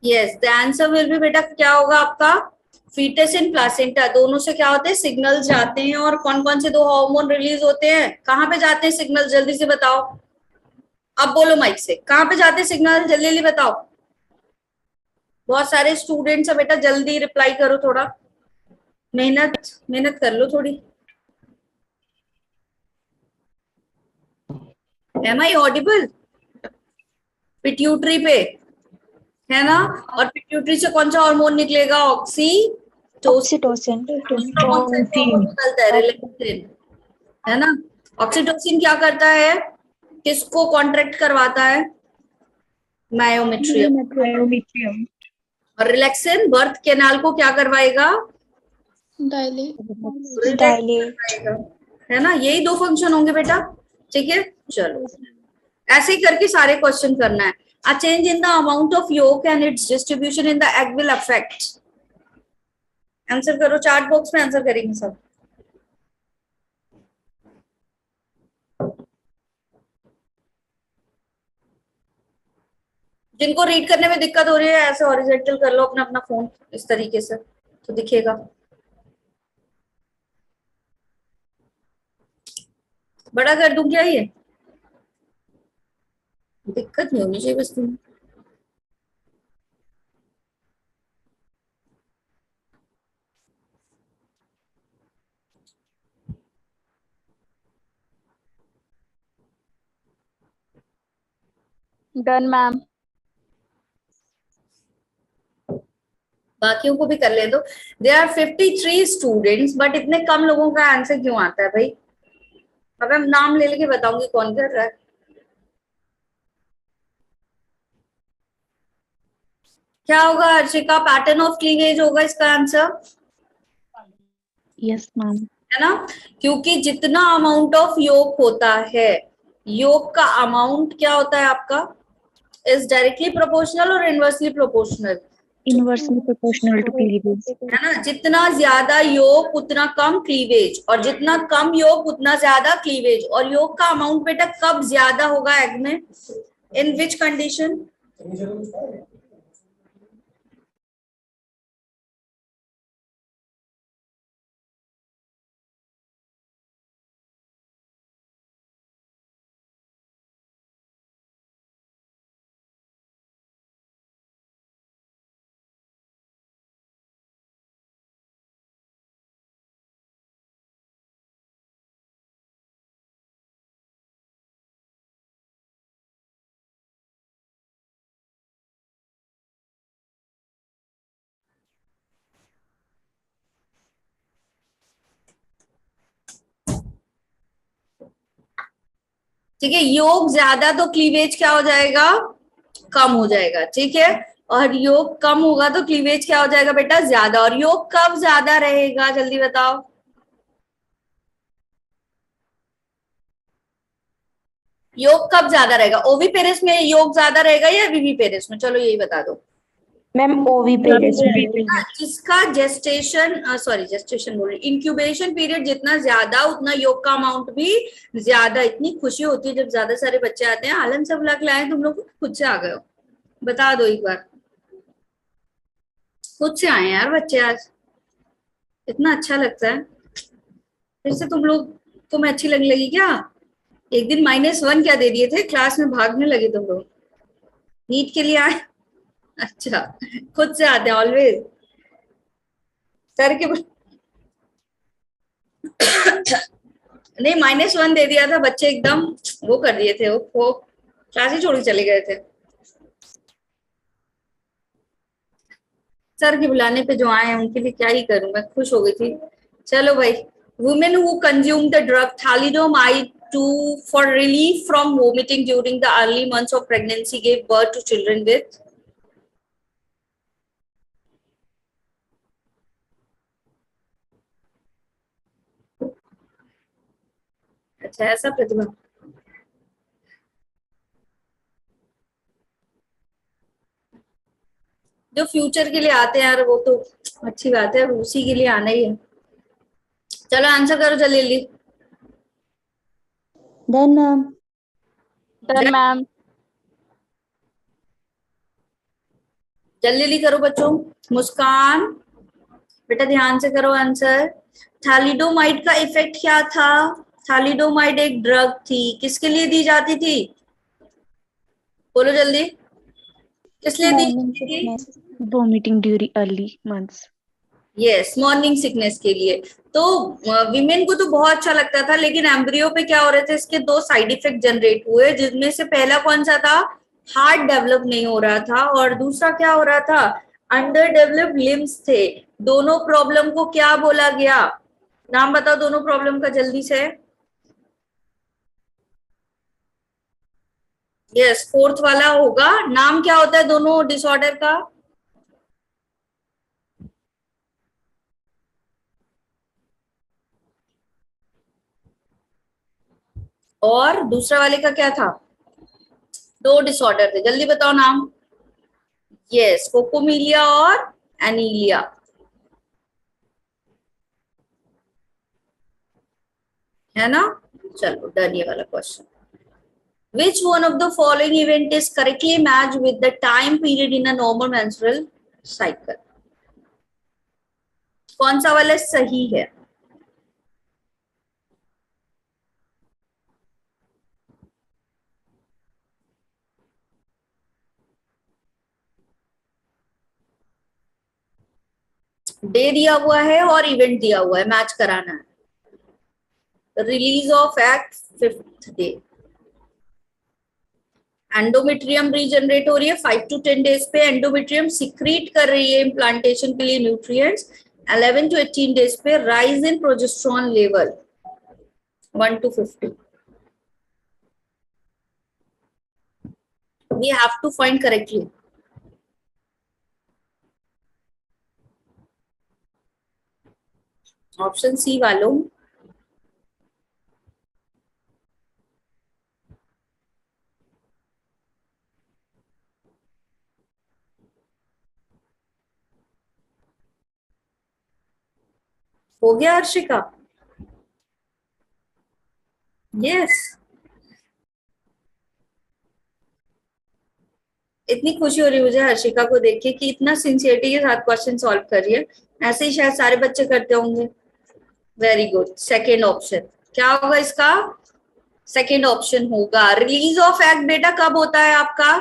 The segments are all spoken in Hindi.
Yes, the answer will be बेटा क्या होगा आपका, फीटस इन प्लासेंटा। दोनों से क्या होते हैं, सिग्नल जाते हैं। और कौन कौन से दो हार्मोन रिलीज होते हैं, कहाँ पे जाते हैं सिग्नल, जल्दी से बताओ। अब बोलो माइक से, कहाँ पे जाते हैं सिग्नल, जल्दी जल्दी बताओ। बहुत सारे स्टूडेंट्स है बेटा, जल्दी रिप्लाई करो, थोड़ा मेहनत मेहनत कर लो थोड़ी। M I audible? पिट्यूटरी पे, है ना। और पिट्यूटरी से कौन सा हार्मोन निकलेगा, ऑक्सीटोसिन। ऑक्सीटोसिन। दूसरा कौन सा हार्मोन निकलता है, रिलैक्सिन, है ना। ऑक्सीटोसिन क्या करता है, किसको कॉन्ट्रैक्ट करवाता है, मायोमेट्रियम। मायोमेट्रियम। और रिलैक्सिन बर्थ कैनाल को क्या करवाएगा, रिलैक्स डायलेट। करवाएगा, है ना। यही दो फंक्शन होंगे बेटा, ठीक है। चलो ऐसे ही करके सारे क्वेश्चन करना है। A change in the amount of yolk and its distribution in the egg will affect। Answer करो, चार्ट बॉक्स में आंसर करेंगे सब। जिनको रीड करने में दिक्कत हो रही है ऐसे हॉरिजॉन्टल कर लो अपना अपना फोन, इस तरीके से तो दिखेगा। बड़ा कर दूं क्या ये, दिक्कत नहीं होनी चाहिए बस तुम्हें। Done ma'am. बाकियों को भी कर ले दो। देर आर 53 स्टूडेंट्स, बट इतने कम लोगों का आंसर क्यों आता है भाई। अब मैं नाम ले लेके बताऊंगी कौन कर रहा है। क्या होगा हर्षिका, पैटर्न ऑफ क्लीवेज होगा इसका आंसर, यस मैम। है ना। क्योंकि जितना अमाउंट ऑफ योग होता है, योग का अमाउंट क्या होता है आपका, इज डायरेक्टली प्रोपोर्शनल और inversely proportional, inversely proportional to cleavage. है ना। जितना ज्यादा योग उतना कम क्लीवेज, और जितना कम योग उतना ज्यादा क्लीवेज। और योग का अमाउंट बेटा कब ज्यादा होगा एग में, इन विच कंडीशन, ठीक है। योग ज्यादा तो क्लीवेज क्या हो जाएगा, कम हो जाएगा, ठीक है। और योग कम होगा तो क्लीवेज क्या हो जाएगा बेटा, ज्यादा। और योग कब ज्यादा रहेगा, जल्दी बताओ। योग कब ज्यादा रहेगा, ओवी पेरिस में योग ज्यादा रहेगा या वीवी पेरिस में, चलो यही बता दो। मैम ओवी पेरिस में। जिसका जेस्टेशन, सॉरी जेस्टेशन बोल रही, इंक्यूबेशन पीरियड जितना ज्यादा उतना योग का अमाउंट भी ज्यादा। इतनी खुशी होती है जब ज्यादा सारे बच्चे आते हैं। आलन सब लग लाए, तुम लोग खुद से आ गए हो, बता दो एक बार। खुद से आए यार बच्चे आज, इतना अच्छा लगता है। फिर से तुम लोग, तुम्हें अच्छी लगने लगी क्या। एक दिन -1 क्या दे दिए थे, क्लास में भागने लगे तुम लोग, नीट के लिए आए। अच्छा, खुद से आते हैं ऑलवेज, सर के नहीं, -1 दे दिया था, बच्चे एकदम वो कर दिए थे, वो क्लास ही छोड़ के चले गए थे। सर के बुलाने पे जो आए हैं उनके लिए क्या ही करूं, मैं खुश हो गई थी। चलो भाई, women who consume the drug thalidomide to for relief from vomiting during the early months of pregnancy give birth to children with. अच्छा, ऐसा प्रतिभा, जो फ्यूचर के लिए आते हैं यार वो तो अच्छी बात है, उसी के लिए आना ही है। चलो आंसर करो जल्दी जल्दी। Done ma'am. Done ma'am. जल्दी जल्दी करो बच्चों। मुस्कान बेटा ध्यान से करो आंसर। थैलिडोमाइड का इफेक्ट क्या था? थैलिडोमाइड एक ड्रग थी, किसके लिए दी जाती थी? बोलो जल्दी, किस लिए दी Morning जाती थी? sickness. Vomiting during early months. Yes, morning sickness के लिए। तो विमेन को तो बहुत अच्छा लगता था, लेकिन एम्ब्रियो पे क्या हो रहे थे, इसके दो साइड इफेक्ट जनरेट हुए, जिसमें से पहला कौन सा था? हार्ट डेवलप नहीं हो रहा था, और दूसरा क्या हो रहा था? अंडर डेवलप्ड लिम्स थे। दोनों प्रॉब्लम को क्या बोला गया? नाम बताओ दोनों प्रॉब्लम का जल्दी से। यस, फोर्थ वाला होगा। नाम क्या होता है दोनों डिसऑर्डर का? और दूसरा वाले का क्या था? दो डिसऑर्डर थे, जल्दी बताओ नाम। यस, कोकोमीलिया और एनीलिया, है ना? चलो डन ये वाला question. Which one of the following event is correctly matched with the time period in a normal menstrual cycle? कौन सा वाला सही है? डे दिया हुआ है और इवेंट दिया हुआ है, मैच कराना है। Release of act 5th day. Endometrium regenerate हो रही है 5 to 10 डेज पे। एंडोमेट्रियम सिक्रीट कर रही है इम्प्लांटेशन के लिए न्यूट्रिएंट्स। 11 to 18 डेज पे rise in progesterone level 1 to 50। We have to find correctly. Option C वालों, हो गया हर्षिका? यस। इतनी खुशी हो रही है मुझे हर्षिका को देख के कि इतना सिंसियरिटी के साथ क्वेश्चन सॉल्व कर रही है। ऐसे ही शायद सारे बच्चे करते होंगे। Very good. सेकेंड ऑप्शन क्या होगा इसका? सेकेंड ऑप्शन होगा। रिलीज ऑफ एग बेटा कब होता है आपका?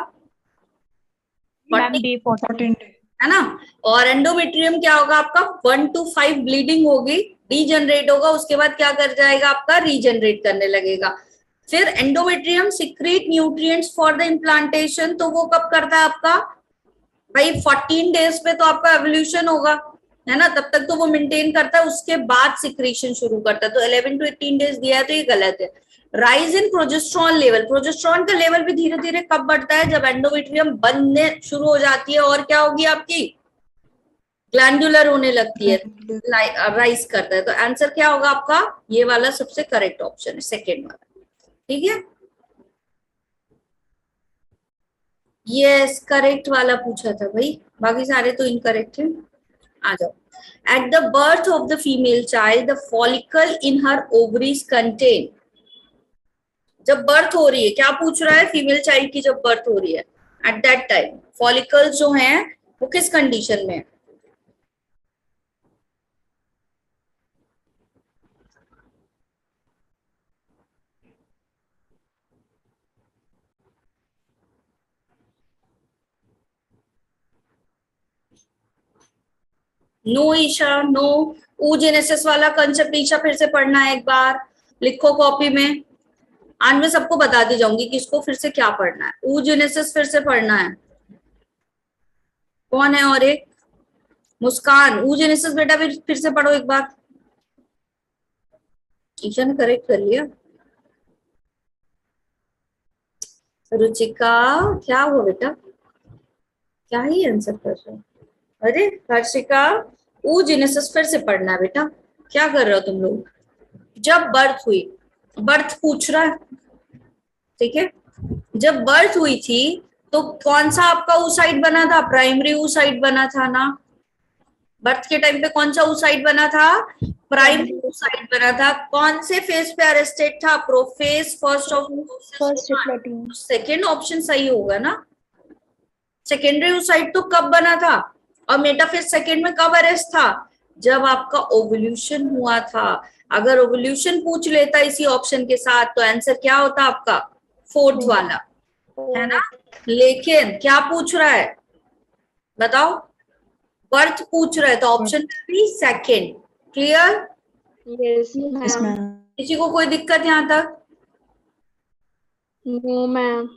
Ma'am, day 14. है ना? और एंडोमेट्रियम क्या होगा आपका? 1 to 5 ब्लीडिंग होगी, डीजनरेट होगा, उसके बाद क्या कर जाएगा आपका? रीजनरेट करने लगेगा। फिर endometrium secrete nutrients for the implantation, तो वो कब करता है आपका? भाई 14 डेज पे तो आपका एवोल्यूशन होगा, है ना? तब तक तो वो मेंटेन करता है, उसके बाद सिक्रीशन शुरू करता है। तो 11 to 18 डेज दिया है, तो ये गलत है। Rise in progesterone level, progesterone का लेवल भी धीरे धीरे कब बढ़ता है? जब एंडोमेट्रियम बनने शुरू हो जाती है, और क्या होगी आपकी? ग्लैंडुलर होने लगती है, राइज करता है। तो आंसर क्या होगा आपका? ये वाला सबसे करेक्ट ऑप्शन है, सेकेंड वाला। ठीक है, यस करेक्ट वाला पूछा था भाई, बाकी सारे तो इनकरेक्ट है। आ जाओ। At the birth of the female child the follicle in her ovaries contain. जब बर्थ हो रही है, क्या पूछ रहा है? फीमेल चाइल्ड की जब बर्थ हो रही है, एट दैट टाइम फॉलिकल्स जो हैं वो किस कंडीशन में है? No Isha, no. ऊजेनेसिस वाला कंसेप्ट ईशा फिर से पढ़ना है एक बार, लिखो कॉपी में। आज मैं सबको बता दी जाऊंगी कि इसको फिर से क्या पढ़ना है। ऊजेनेसिस फिर से पढ़ना है। कौन है और एक? मुस्कान। ऊजेनेसिस बेटा फिर से पढ़ो एक बार। ईशा ने करेक्ट कर लिया। रुचिका क्या हुआ बेटा? क्या ही आंसर कर रहे हो? अरे हर्षिका, ऊजेनेसिस फिर से पढ़ना है बेटा। क्या कर रहे हो तुम लोग? जब बर्थ हुई, बर्थ पूछ रहा है, ठीक है? जब बर्थ हुई थी तो कौन सा आपका ऊसाइड बना था? प्राइमरी ऊसाइड बना था ना? बर्थ के टाइम पे कौन सा ऊसाइड बना था? प्राइमरी ऊसाइड बना था। कौन से फेज पे अरेस्टेड था? Prophase, first of First platinum. Second option सही होगा ना? सेकेंडरी oocyte तो कब बना था और मेटाफेज सेकेंड में कब अरेस्ट था? जब आपका ओवल्यूशन हुआ था। अगर ओवल्यूशन पूछ लेता इसी ऑप्शन के साथ तो आंसर क्या होता आपका? फोर्थ वाला, है ना? लेकिन क्या पूछ रहा है बताओ? बर्थ पूछ रहा है तो option B second. Clear? Yes Yes, ma'am. ma'am. किसी को कोई दिक्कत यहाँ तक? No ma'am.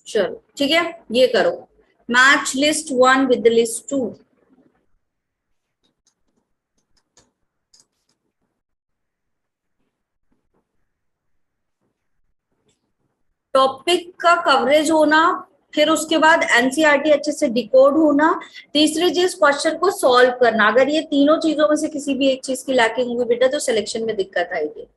चलो ठीक है, ये करो, match list 1 with list 2। Topic का कवरेज होना, फिर उसके बाद एनसीईआरटी अच्छे से डिकोड होना, तीसरी चीज क्वेश्चन को सॉल्व करना। अगर ये तीनों चीजों में से किसी भी एक चीज की लैकिंग होगी बेटा तो सिलेक्शन में दिक्कत आएगी।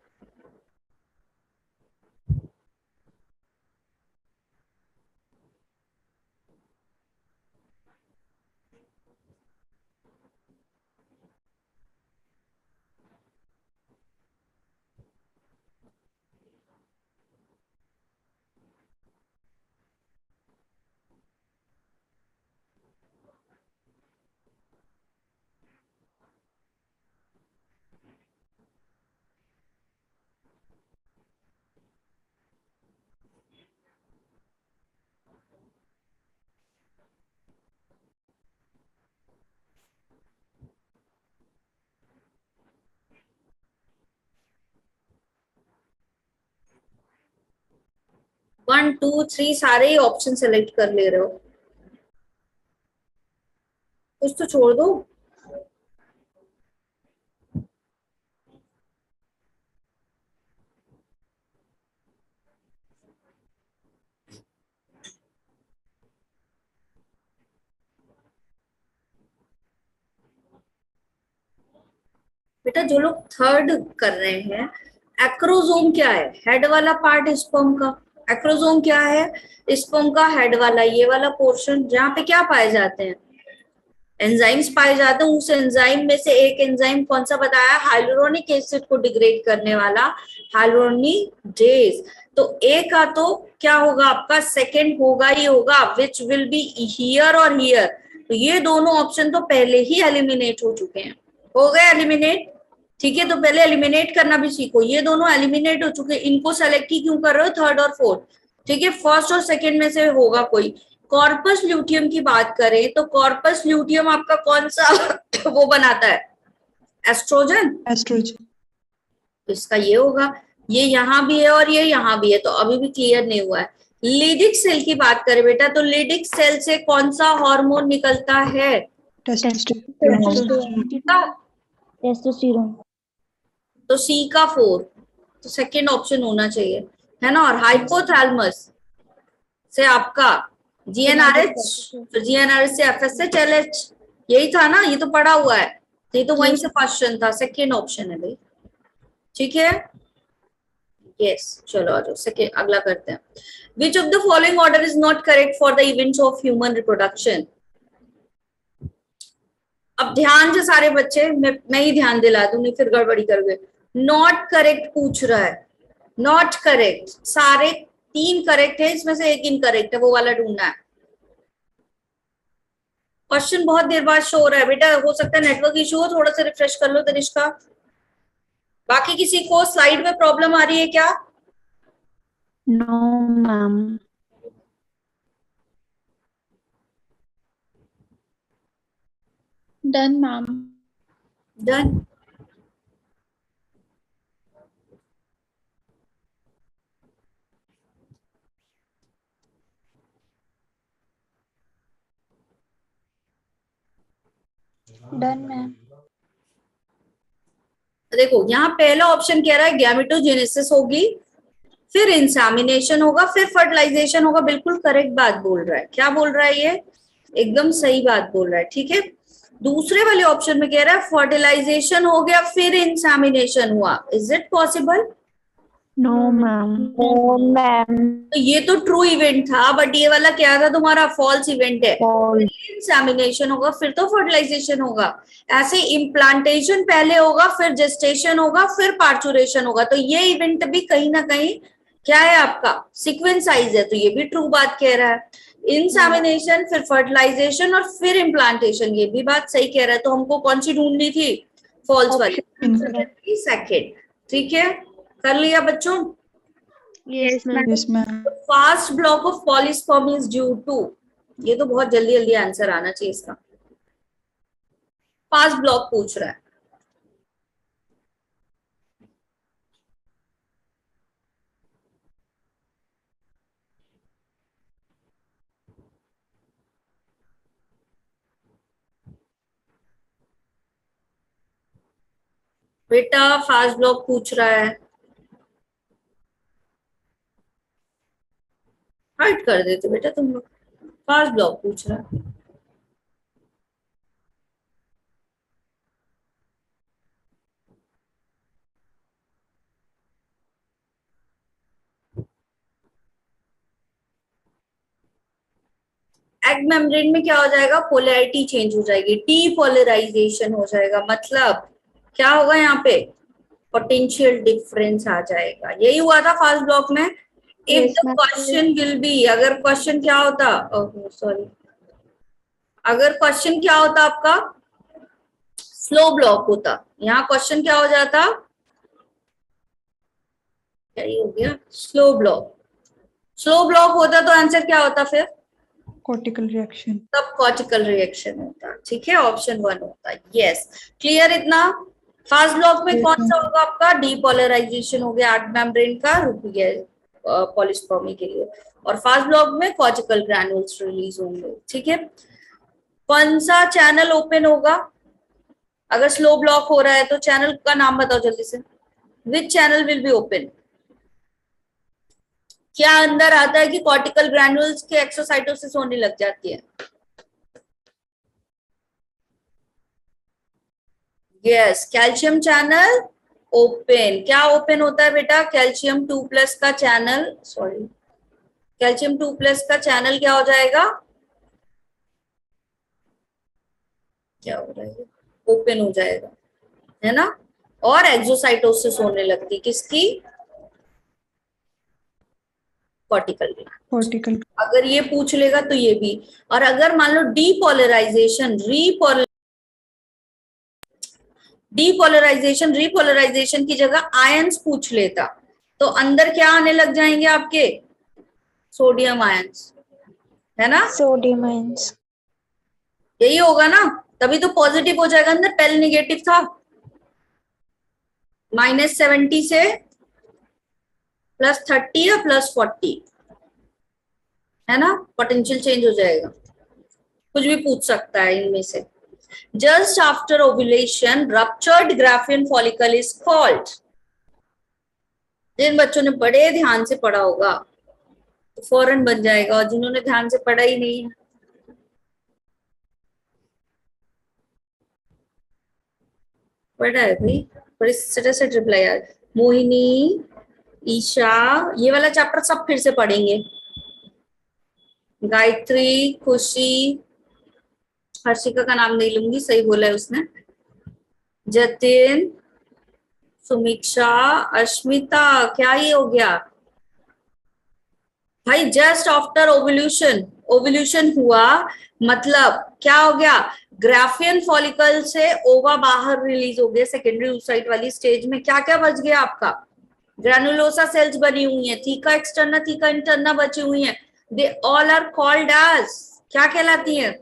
वन टू थ्री सारे ही ऑप्शन सेलेक्ट कर ले रहे हो, कुछ तो छोड़ दो। बेटा जो लोग थर्ड कर रहे हैं, एक्रोजोम क्या है? हेड वाला पार्ट स्पर्म का। एक्रोजोम क्या है? स्पर्म का हेड वाला ये वाला पोर्शन, जहाँ पे क्या पाए जाते हैं? एंजाइम्स पाए जाते हैं। उस एंजाइम में से एक एंजाइम कौन सा बताया? हाइलुरोनिक एसिड को डिग्रेड करने वाला हाइलुरोनिडेज। तो ए का तो क्या होगा आपका? सेकंड होगा ही होगा, विच विल बी हियर और हियर। तो ये दोनों ऑप्शन तो पहले ही एलिमिनेट हो चुके हैं, हो गए एलिमिनेट। ठीक है, तो पहले एलिमिनेट करना भी सीखो। ये दोनों एलिमिनेट हो चुके, इनको सेलेक्ट ही क्यों कर रहे हो? थर्ड और फोर्थ। ठीक है, फर्स्ट और सेकंड में से होगा कोई। कॉर्पस ल्यूटियम की बात करें तो कॉर्पस ल्यूटियम आपका कौन सा वो बनाता है? एस्ट्रोजन। Estrogen. तो इसका ये होगा, ये यहाँ भी है और ये यहाँ भी है, तो अभी भी क्लियर नहीं हुआ है। लिडिक सेल की बात करें बेटा तो लिडिक सेल से कौन सा हार्मोन निकलता है? Testosterone. टेस्टोस्टेरोन। तो सी का 4, तो सेकेंड ऑप्शन होना चाहिए, है ना? और हाइपोथैलेमस से आपका जीएनआरएच, फिर जीएनआरएच से एफएसएच एलएच, यही था ना? ये तो पढ़ा हुआ है, ये तो वहीं से क्वेश्चन था, सेकेंड ऑप्शन है भाई। ठीक है, यस। चलो आ जाओ, सेकेंड अगला करते हैं। विच of the following order is not correct for the events of human reproduction? अब ध्यान से सारे बच्चे, मैं ही ध्यान दिला दूंगी फिर गड़बड़ी कर गए। नॉट करेक्ट पूछ रहा है, नॉट करेक्ट। सारे 3 करेक्ट है, इसमें से एक इनकरेक्ट है, वो वाला ढूंढना है। क्वेश्चन बहुत देर बाद शो हो रहा है बेटा, हो सकता है नेटवर्क इशू हो, थोड़ा सा रिफ्रेश कर लो तनिष्का। बाकी किसी को स्लाइड में प्रॉब्लम आ रही है क्या? No, ma'am. Done ma'am. Done. Done ma'am. देखो यहाँ पहला ऑप्शन कह रहा है गैमेटोजेनेसिस होगी, फिर इंसेमिनेशन होगा, फिर फर्टिलाइजेशन होगा। बिल्कुल करेक्ट बात बोल रहा है। क्या बोल रहा है ये? एकदम सही बात बोल रहा है। ठीक है, दूसरे वाले ऑप्शन में कह रहा है फर्टिलाइजेशन हो गया फिर इंसेमिनेशन हुआ। Is it possible? No, ma'am. No ma'am. तो ये तो ट्रू इवेंट था, बट ये वाला क्या था तुम्हारा? फॉल्स इवेंट है। इंसेमिनेशन होगा फिर तो फर्टिलाइजेशन होगा। ऐसे इम्प्लांटेशन पहले होगा, फिर जेस्टेशन होगा, फिर पार्चुरेशन होगा। तो ये इवेंट भी कहीं ना कहीं क्या है आपका सीक्वेंस साइज है, तो ये भी ट्रू बात कह रहा है। इंसेमिनेशन, फिर फर्टिलाइजेशन और फिर इम्प्लांटेशन, ये भी बात सही कह रहा है। तो हमको कौन सी ढूंढनी थी? फॉल्स वाली, सेकेंड। ठीक है, कर लिया बच्चों? Yes, ma'am. Yes, ma'am. Fast block of polyspermy is due to, ये तो बहुत जल्दी जल्दी आंसर आना चाहिए इसका। फास्ट ब्लॉक पूछ रहा है। बेटा फास्ट ब्लॉक पूछ रहा है, हाइड कर देते बेटा तुम लोग। फास्ट ब्लॉक पूछ रहा है। एग मेम्ब्रेन में क्या हो जाएगा? पोलैरिटी चेंज हो जाएगी, डीपोलराइजेशन हो जाएगा। मतलब क्या होगा यहाँ पे? पोटेंशियल डिफरेंस आ जाएगा। यही हुआ था फास्ट ब्लॉक में। If Yes, the ma'am. Question will be, अगर क्वेश्चन क्या होता, सॉरी, अगर क्वेश्चन क्या होता आपका? स्लो ब्लॉक होता। यहाँ क्वेश्चन क्या हो जाता? क्या ही हो गया? Slow block. स्लो ब्लॉक होता तो आंसर क्या होता फिर? Cortical reaction. तब कॉर्टिकल रिएक्शन होता। ठीक है, ऑप्शन 1 होता। यस, क्लियर इतना? फास्ट ब्लॉक में Yes, कौन सा ma'am. होगा आपका? डीपोलराइजेशन हो गया, एग मेम्ब्रेन का रुक गया पॉलीस्पर्मी के लिए, और फास्ट ब्लॉक में कॉर्टिकल ग्रैन्युल्स रिलीज होंगे। ठीक है, कौन सा चैनल ओपन होगा अगर स्लो ब्लॉक हो रहा है? तो चैनल का नाम बताओ जल्दी से। विच चैनल विल बी ओपन? क्या अंदर आता है कि कॉर्टिकल ग्रैन्युल्स के एक्सोसाइटोसिस होने लग जाती है? Yes, calcium channel open. क्या ओपन होता है बेटा? कैल्शियम 2+ का चैनल, सॉरी, कैल्शियम 2+ का चैनल क्या हो जाएगा? क्या हो रहा है? ओपन हो जाएगा, है ना? और एक्सोसाइटोसिस होने लगती, किसकी? कॉर्टिकल। Cortical. अगर ये पूछ लेगा तो ये भी। और अगर मान लो डीपोलराइजेशन, रिपोलराइजेशन की जगह आयंस पूछ लेता, तो अंदर क्या आने लग जाएंगे आपके? सोडियम आयंस, है ना? Sodium ions. यही होगा ना, तभी तो पॉजिटिव हो जाएगा। अंदर पहले निगेटिव था, -70 से +30 या +40, है ना? पोटेंशियल चेंज हो जाएगा। कुछ भी पूछ सकता है इनमें से। Just after ovulation ruptured Graafian follicle is called. जिन बच्चों ने बड़े ध्यान से पढ़ा होगा तो फौरन बन जाएगा, और जिन्होंने ध्यान से पढ़ा ही नहीं है, पढ़ा है भाई, बड़ी सटासट रिप्लाई यार। मोहिनी, ईशा, ये वाला चैप्टर सब फिर से पढ़ेंगे। गायत्री, खुशी, हर्षिका का नाम नहीं लूंगी, सही बोला है उसने, जतिन, सुमीक्षा, अश्मिता, क्या ये हो गया भाई? जस्ट आफ्टर ओवल्यूशन, ओवल्यूशन हुआ मतलब क्या हो गया? ग्राफियन फॉलिकल से ओवा बाहर रिलीज हो गया। सेकेंडरी oocyte वाली स्टेज में क्या क्या बच गया आपका? ग्रैनुलोसा सेल्स बनी हुई है, थीका एक्सटर्ना, थीका इंटरना बची हुई है। They all are called as, क्या कहलाती है?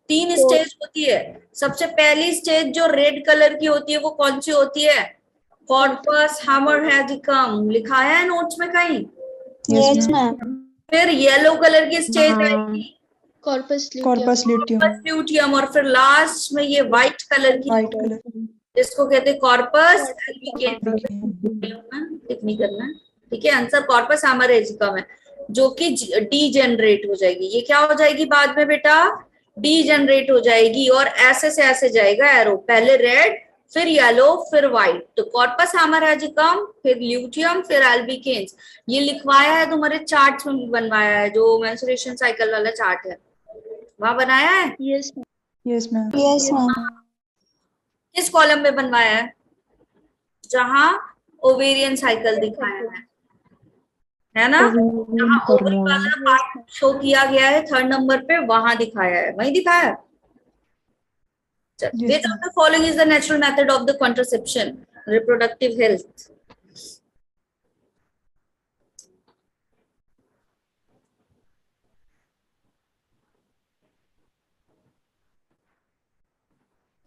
3 स्टेज होती है। सबसे पहली स्टेज जो रेड कलर की होती है वो कौन सी होती है? कॉर्पस हेमोरैजिकम, लिखाया है नोट्स में कहीं? Yes, ma'am. फिर येलो कलर की स्टेज आएगी, Corpus Corpus luteum. ल्यूटियम, और फिर लास्ट में ये व्हाइट कलर की, White color. जिसको कहते हैं कॉर्पस नहीं करना है। ठीक है, आंसर कॉर्पस हेमोरैजिकम है, जो कि डीजेनरेट हो जाएगी। ये क्या हो जाएगी बाद में बेटा? डीजेनरेट हो जाएगी, और ऐसे से ऐसे जाएगा एरो, पहले रेड, फिर येलो, फिर व्हाइट। तो कॉर्पस हेमोरैजिकम, फिर ल्यूटियम, फिर एल्बिकेन्स। ये लिखवाया है तुम्हारे चार्ट में भी बनवाया है, जो मेंस्ट्रुएशन साइकिल वाला चार्ट है वहां बनाया है। Yes, ma'am. Yes, ma'am. Yes, ma'am. किस कॉलम में बनवाया है? जहां ओवेरियन साइकिल दिखाया है। है ना, ovarian जहाँ ओवरी hormone, वाला पार्ट शो किया गया है थर्ड नंबर पे, वहां दिखाया है, वही दिखाया है। Yes, Which of ma'am. the following is the natural method of the contraception, reproductive health?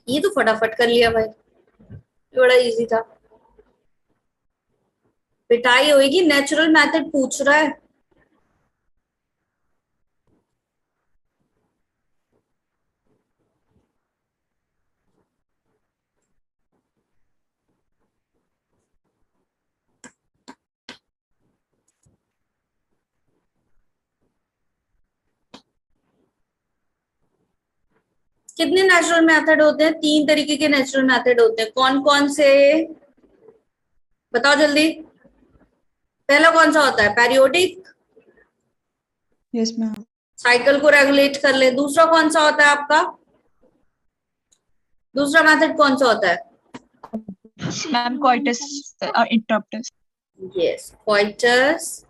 ये तो फटाफट कर लिया भाई, ये बड़ा इजी था। पिटाई होगी, नेचुरल मेथड पूछ रहा है। कितने नेचुरल मेथड होते हैं? 3 तरीके के नेचुरल मेथड होते हैं। कौन कौन से बताओ जल्दी। पहला कौन सा होता है? Periodic, Yes, ma'am. साइकिल को रेगुलेट कर ले। दूसरा कौन सा होता है आपका? दूसरा मेथड कौन सा होता है? Ma'am, coitus interruptus. Yes, coitus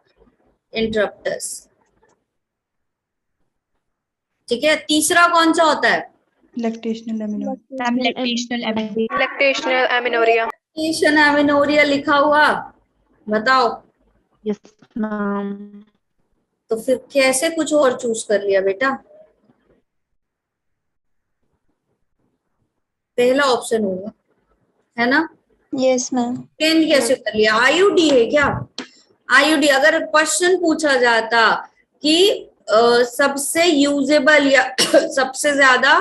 interruptus. ठीक है, तीसरा कौन सा होता है? Lactational amenorrhea. Ma'am, lactational amenorrhea. Lactational amenorrhea. Lactation amenorrhea लिखा हुआ, बताओ। yes ma'am, तो फिर कैसे कुछ और चूज कर लिया बेटा? पहला ऑप्शन होगा, है ना? Yes, ma'am. चेंज कैसे कर लिया? आईयूडी है क्या? आईयूडी, अगर क्वेश्चन पूछा जाता कि सबसे यूजेबल या सबसे ज्यादा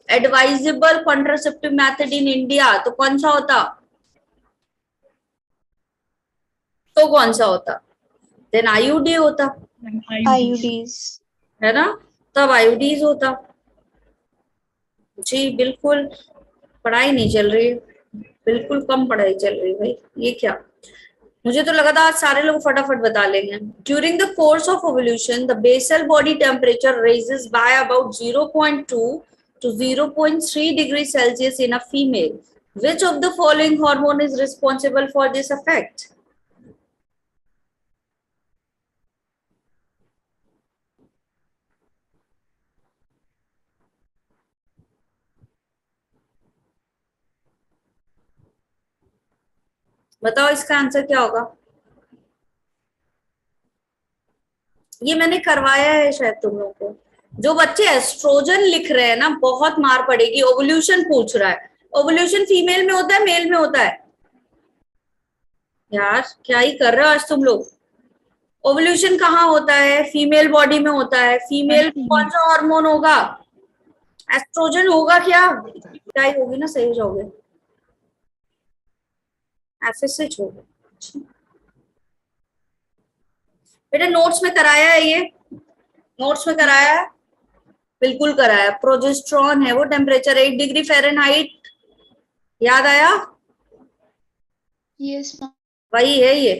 advisable contraceptive method in India, तो कौन सा होता? तो कौन सा होता? देन आईयूडी होता, Ma'am, IUDs. IUDs. है ना? तब आईयूडीज होता। जी बिल्कुल, पढ़ाई नहीं चल रही है, बिल्कुल कम पढ़ाई चल रही है भाई। ये क्या, मुझे तो लगा था आज सारे लोग फटाफट बता लेंगे। During the course of ovulation the basal body temperature raises by about 0.2 to 0.3 degree Celsius in a female. Which of the following hormone is responsible for this effect? बताओ इसका आंसर क्या होगा? ये मैंने करवाया है शायद तुम लोगों को। जो बच्चे एस्ट्रोजन लिख रहे हैं ना, बहुत मार पड़ेगी। ओवल्यूशन पूछ रहा है, ओवल्यूशन फीमेल में होता है मेल में होता है? यार क्या ही कर रहे हो आज तुम लोग। ओवल्यूशन कहाँ होता है? फीमेल बॉडी में होता है। फीमेल कौन सा हार्मोन होगा? एस्ट्रोजन होगा क्या? क्या ही होगी ना, सही हो जाओगे। एफएसएच होगा। बेटा नोट्स में कराया है, ये नोट्स में कराया है, बिल्कुल कराया। प्रोजेस्ट्रॉन है वो, टेम्परेचर 8 डिग्री फ़ारेनहाइट, याद आया? Yes, ma'am. वही है ये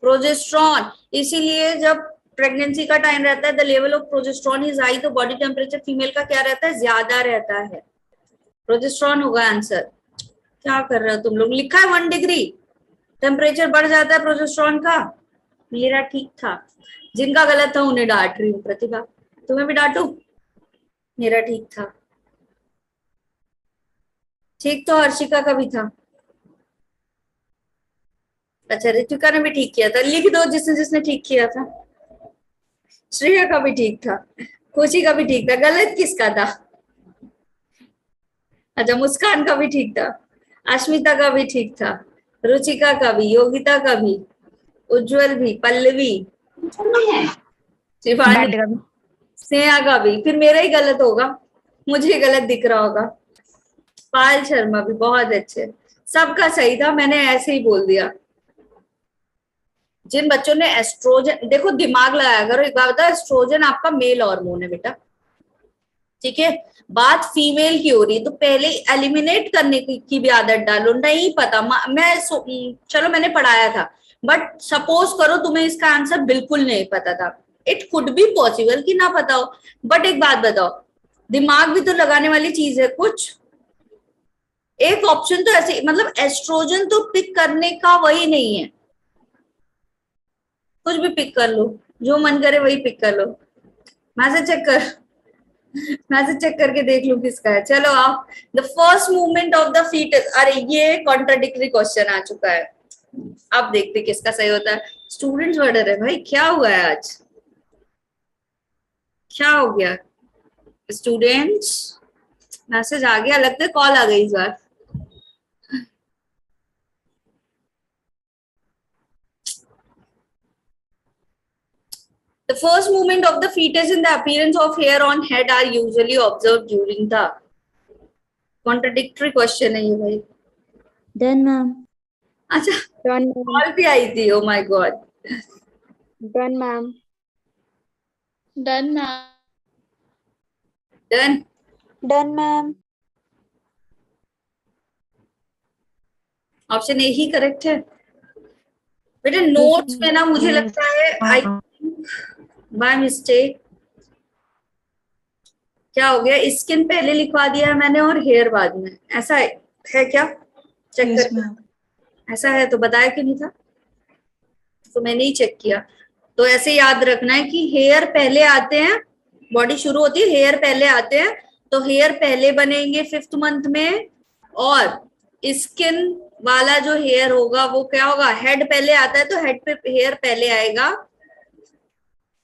प्रोजेस्ट्रॉन। इसीलिए जब प्रेगनेंसी का टाइम रहता है, the level of progesterone is high, तो बॉडी टेम्परेचर फीमेल का क्या रहता है? ज्यादा रहता है। प्रोजेस्ट्रॉन होगा आंसर। क्या कर रहे हो तुम लोग? लिखा है 1 डिग्री टेम्परेचर बढ़ जाता है प्रोजेस्ट्रॉन का। मेरा ठीक था, जिनका गलत था उन्हें डांट रही हूँ। प्रतिभा तुम्हें भी डांटू? मेरा ठीक था। ठीक तो हर्षिका का भी था। अच्छा ऋतिका ने भी ठीक किया था, लिख दो जिसने जिसने ठीक किया था। श्रेया का भी ठीक था, खुशी का भी ठीक था। गलत किसका था? अच्छा मुस्कान का भी ठीक था, अश्मिता का भी ठीक था, रुचिका का भी, योगिता का भी, उज्जवल भी, पल्लवी, शिवानी, बैठेगा भी। स्नेहा का भी। फिर मेरा ही गलत होगा, मुझे गलत दिख रहा होगा। पायल शर्मा भी, बहुत अच्छे। सबका सही था, मैंने ऐसे ही बोल दिया। जिन बच्चों ने एस्ट्रोजन, देखो दिमाग लगाया करो। एक बात बताओ, एस्ट्रोजन आपका मेल हार्मोन है बेटा, ठीक है? बात फीमेल की हो रही है, तो पहले एलिमिनेट करने की भी आदत डालो। नहीं पता मैं चलो मैंने पढ़ाया था, बट सपोज करो तुम्हें इसका आंसर बिल्कुल नहीं पता था। इट कुड बी पॉसिबल कि ना पता हो, बट एक बात बताओ, दिमाग भी तो लगाने वाली चीज है कुछ। एक ऑप्शन तो ऐसे, मतलब एस्ट्रोजन तो पिक करने का वही नहीं है। कुछ भी पिक कर लो, जो मन करे वही पिक कर लो। मैसेज चेक कर, मैसेज चेक करके देख लो किसका है। चलो आप, the first movement of the foetus, अरे ये कॉन्ट्राडिक्टरी क्वेश्चन आ चुका है, अब देखते किसका सही होता है। स्टूडेंट्स बढ़ रहे भाई, क्या हुआ है आज, क्या हो गया स्टूडेंट्स? मैसेज आ गया, लगता है कॉल आ गई इस बार। The first movement of the fetus and the appearance of hair on head are usually observed during the, contradictory question है ये भाई। Done, ma'am. अच्छा, Done, ma'am. कॉल भी आई थी, oh my God. Done, ma'am. Done, ma'am. Done. Done, ma'am. Option A he correct है बेटा। नोट्स में ना मुझे लगता है आई बाय मिस्टेक क्या हो गया, स्किन पहले लिखवा दिया है मैंने और हेयर बाद में, ऐसा है क्या? चेक Yes, कर, ma'am. ऐसा है तो बताया क्यों नहीं था? तो मैंने ही चेक किया। तो ऐसे याद रखना है कि हेयर पहले आते हैं, बॉडी शुरू होती है, हेयर पहले आते हैं, तो हेयर पहले बनेंगे 5th मंथ में, और स्किन वाला जो हेयर होगा वो क्या होगा, हेड पहले आता है तो हेड पे हेयर पहले आएगा,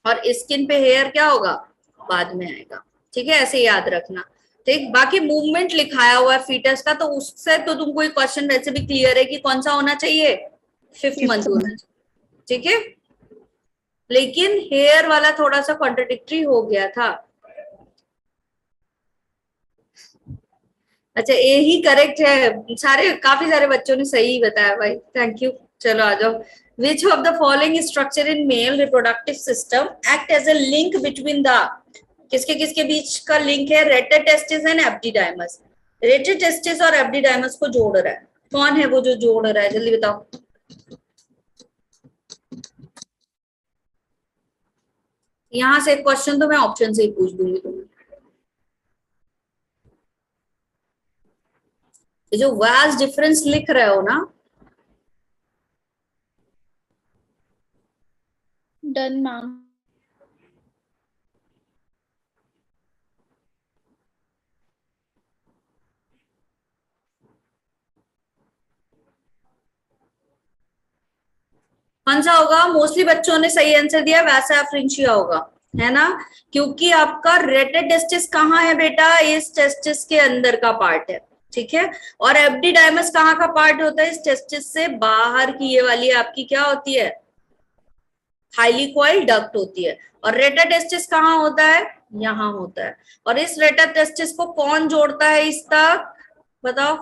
और स्किन पे हेयर क्या होगा, बाद में आएगा। ठीक है, ऐसे याद रखना। ठीक, बाकी मूवमेंट लिखाया हुआ है फीटस का, तो उससे तो तुमको एक क्वेश्चन वैसे भी क्लियर है कि कौन सा होना चाहिए, 5th मंथ होना चाहिए। ठीक है, लेकिन हेयर वाला थोड़ा सा कॉन्ट्रडिक्टरी हो गया था। अच्छा, ए ही करेक्ट है, सारे काफी सारे बच्चों ने सही बताया भाई, थैंक यू। चलो आ जाओ। Which of the following structure in male reproductive system act as a link between the, किसके किसके बीच का लिंक है, रेटर-टेस्टिस एंड एपिडिडाइमस। रेटर-टेस्टिस और एपिडिडाइमस को जोड़ रहा है, कौन है वो जो जोड़ रहा है, जल्दी बताओ। यहां से एक क्वेश्चन तो मैं ऑप्शन से ही पूछ दूंगी तुम्हें। ये जो वास्ट डिफरेंस लिख रहे हो ना, Done, ma'am. कौन सा होगा? मोस्टली बच्चों ने सही आंसर दिया, वैसा एफ्रेंशिया होगा, है ना, क्योंकि आपका रेटर टेस्टिस कहाँ है बेटा, इस टेस्टिस के अंदर का पार्ट है। ठीक है, और एपिडिडाइमस कहाँ का पार्ट होता है, इस टेस्टिस से बाहर की ये वाली आपकी क्या होती है, हाईली कॉइल्ड डक्ट होती है। और रेटर टेस्टिस कहाँ होता है, यहाँ होता है। और इस रेटर टेस्टिस को कौन जोड़ता है इस तक, बताओ?